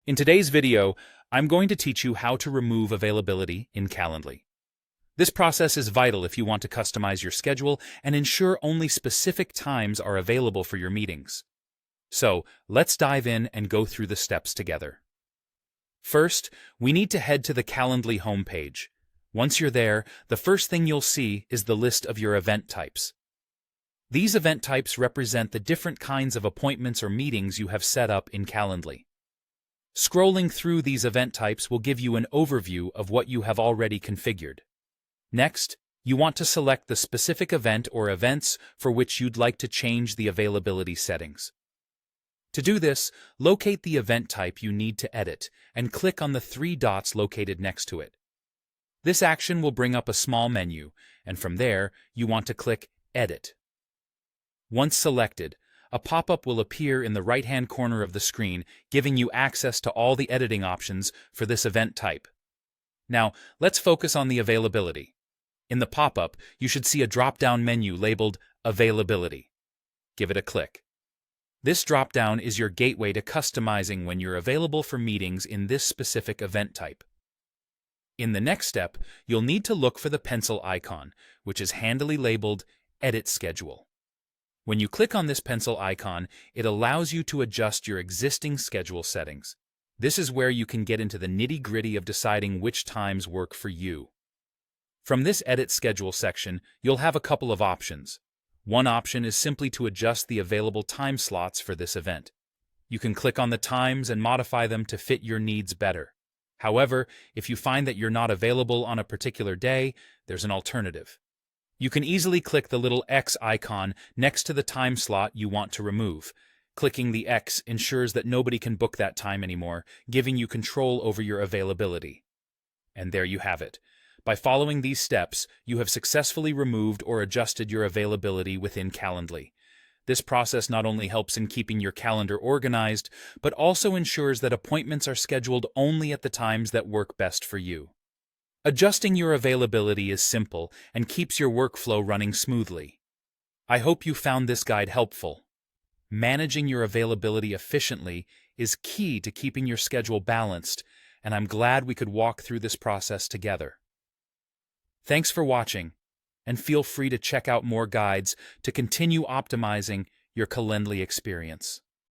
In today's video, I'm going to teach you how to remove availability in Calendly. This process is vital if you want to customize your schedule and ensure only specific times are available for your meetings. So, let's dive in and go through the steps together. First, we need to head to the Calendly homepage. Once you're there, the first thing you'll see is the list of your event types. These event types represent the different kinds of appointments or meetings you have set up in Calendly. Scrolling through these event types will give you an overview of what you have already configured. Next, you want to select the specific event or events for which you'd like to change the availability settings. To do this, locate the event type you need to edit and click on the three dots located next to it. This action will bring up a small menu, and from there, you want to click Edit. Once selected, a pop-up will appear in the right-hand corner of the screen, giving you access to all the editing options for this event type. Now, let's focus on the availability. In the pop-up, you should see a drop-down menu labeled Availability. Give it a click. This drop-down is your gateway to customizing when you're available for meetings in this specific event type. In the next step, you'll need to look for the pencil icon, which is handily labeled Edit Schedule. When you click on this pencil icon, it allows you to adjust your existing schedule settings. This is where you can get into the nitty-gritty of deciding which times work for you. From this Edit Schedule section, you'll have a couple of options. One option is simply to adjust the available time slots for this event. You can click on the times and modify them to fit your needs better. However, if you find that you're not available on a particular day, there's an alternative. You can easily click the little X icon next to the time slot you want to remove. Clicking the X ensures that nobody can book that time anymore, giving you control over your availability. And there you have it. By following these steps, you have successfully removed or adjusted your availability within Calendly. This process not only helps in keeping your calendar organized, but also ensures that appointments are scheduled only at the times that work best for you. Adjusting your availability is simple and keeps your workflow running smoothly. I hope you found this guide helpful. Managing your availability efficiently is key to keeping your schedule balanced, and I'm glad we could walk through this process together. Thanks for watching, and feel free to check out more guides to continue optimizing your Calendly experience.